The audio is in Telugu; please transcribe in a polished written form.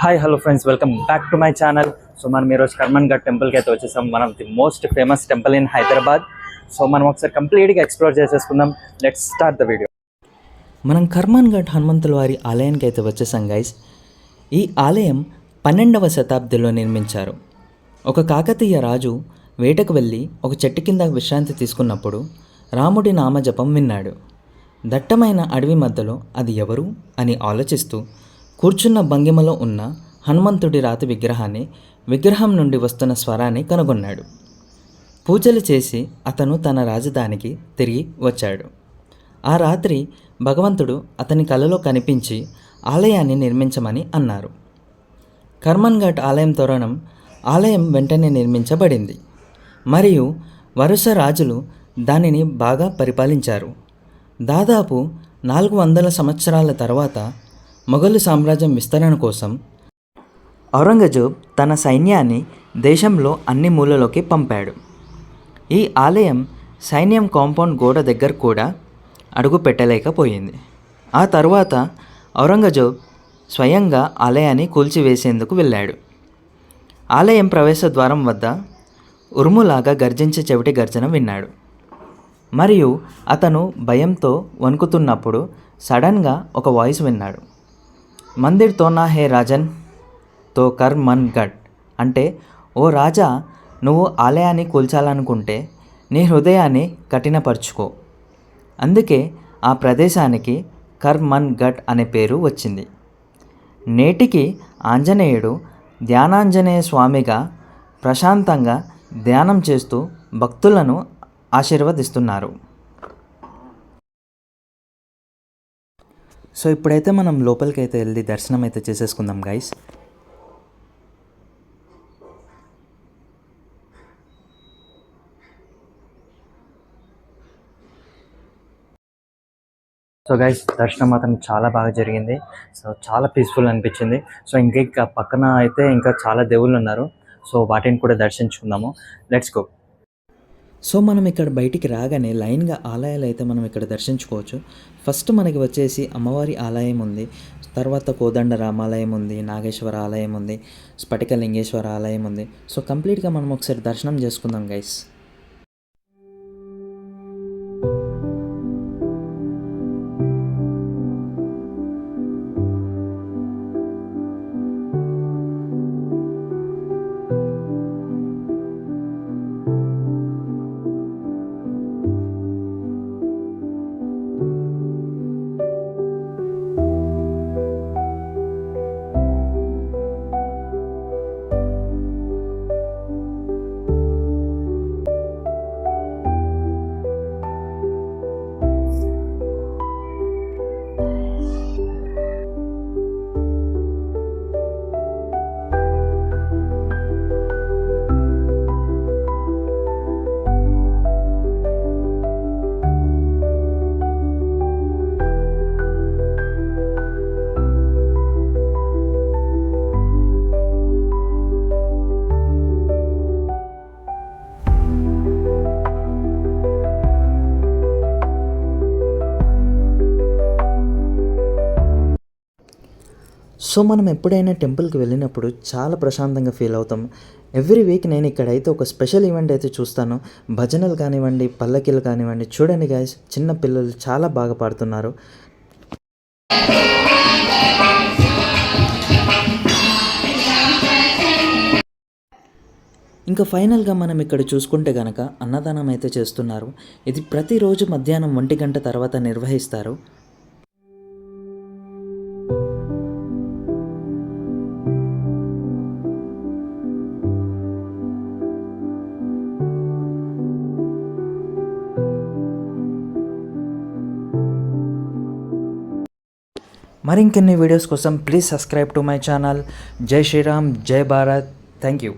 Hi hello friends, welcome back to my channel. So మనం ఈరోజు కర్మన్ ఘాట్ టెంపుల్కి అయితే వచ్చేసాం. మనం the most famous temple in Hyderabad. So మనం ఒకసారి కంప్లీట్గా ఎక్స్ప్లోర్ చేసేసుకుందాం. Let's start the video. మనం కర్మన్ ఘాట్ హనుమంతుల వారి ఆలయానికి అయితే వచ్చేసాం గైస్. ఈ ఆలయం 12వ శతాబ్దిలో నిర్మించారు. ఒక కాకతీయ రాజు వేటకు వెళ్ళి ఒక చెట్టు కింద విశ్రాంతి తీసుకున్నప్పుడు రాముడి నామజపం విన్నాడు. దట్టమైన అడవి మధ్యలో అది ఎవరు అని ఆలోచిస్తూ కూర్చున్న భంగిమలో ఉన్న హనుమంతుడి రాతి విగ్రహాన్ని, విగ్రహం నుండి వస్తున్న స్వరాన్ని కనుగొన్నాడు. పూజలు చేసి అతను తన రాజధానికి తిరిగి వచ్చాడు. ఆ రాత్రి భగవంతుడు అతని కలలో కనిపించి ఆలయాన్ని నిర్మించమని అన్నారు. కర్మన్ ఘాట్ ఆలయం తోరణం ఆలయం వెంటనే నిర్మించబడింది మరియు వరుస రాజులు దానిని బాగా పరిపాలించారు. దాదాపు 400 సంవత్సరాల తర్వాత మొఘలు సామ్రాజ్యం విస్తరణ కోసం ఔరంగజేబ్ తన సైన్యాన్ని దేశంలో అన్ని మూలలోకి పంపాడు. ఈ ఆలయం సైన్యం కాంపౌండ్ గోడ దగ్గర కూడా అడుగు పెట్టలేకపోయింది. ఆ తర్వాత ఔరంగజేబ్ స్వయంగా ఆలయాన్ని కూల్చివేసేందుకు వెళ్ళాడు. ఆలయం ప్రవేశ ద్వారం వద్ద ఉరుములాగా గర్జించే చెవిటి గర్జన విన్నాడు మరియు అతను భయంతో వణుకుతున్నప్పుడు సడన్గా ఒక వాయిస్ విన్నాడు. మందిర్ తోనా హే రాజన్ తో కర్మన్ ఘాట్, అంటే ఓ రాజా, నువ్వు ఆలయాన్ని కూల్చాలనుకుంటే నీ హృదయాన్ని కఠినపరుచుకో. అందుకే ఆ ప్రదేశానికి కర్మన్ ఘాట్ అనే పేరు వచ్చింది. నేటికి ఆంజనేయుడు ధ్యానాంజనేయ స్వామిగా ప్రశాంతంగా ధ్యానం చేస్తూ భక్తులను ఆశీర్వదిస్తున్నారు. సో ఇప్పుడైతే మనం లోపలికి అయితే వెళ్ళి దర్శనం అయితే చేసేసుకుందాం గైస్. సో గైస్, దర్శనం మాత్రం చాలా బాగా జరిగింది. సో చాలా పీస్ఫుల్ అనిపించింది. సో ఇంకా పక్కన అయితే ఇంకా చాలా దేవుళ్ళు ఉన్నారు. సో వాటిని కూడా దర్శించుకుందాము. Let's go. సో మనం ఇక్కడ బయటికి రాగానే లైన్గా ఆలయాలు అయితే మనం ఇక్కడ దర్శించుకోవచ్చు. ఫస్ట్ మనకి వచ్చేసి అమ్మవారి ఆలయం ఉంది, తర్వాత కోదండ రామాలయం ఉంది, నాగేశ్వర ఆలయం ఉంది, స్ఫటిక లింగేశ్వర ఆలయం ఉంది. సో కంప్లీట్గా మనం ఒకసారి దర్శనం చేసుకుందాం గైస్. సో మనం ఎప్పుడైనా టెంపుల్కి వెళ్ళినప్పుడు చాలా ప్రశాంతంగా ఫీల్ అవుతాం. ఎవ్రీ వీక్ నేను ఇక్కడైతే ఒక స్పెషల్ ఈవెంట్ అయితే చూస్తాను. భజనలు కానివ్వండి, పల్లకీలు కానివ్వండి. చూడండి గాయస్, చిన్న పిల్లలు చాలా బాగా పాడుతున్నారు. ఇంకా ఫైనల్గా మనం ఇక్కడ చూసుకుంటే కనుక అన్నదానం అయితే చేస్తున్నారు. ఇది ప్రతిరోజు మధ్యాహ్నం 1 గంట తర్వాత నిర్వహిస్తారు. మరికొన్ని వీడియోస్ కోసం please subscribe to my channel. జై శ్రీరామ్, జై భారత్. Thank you.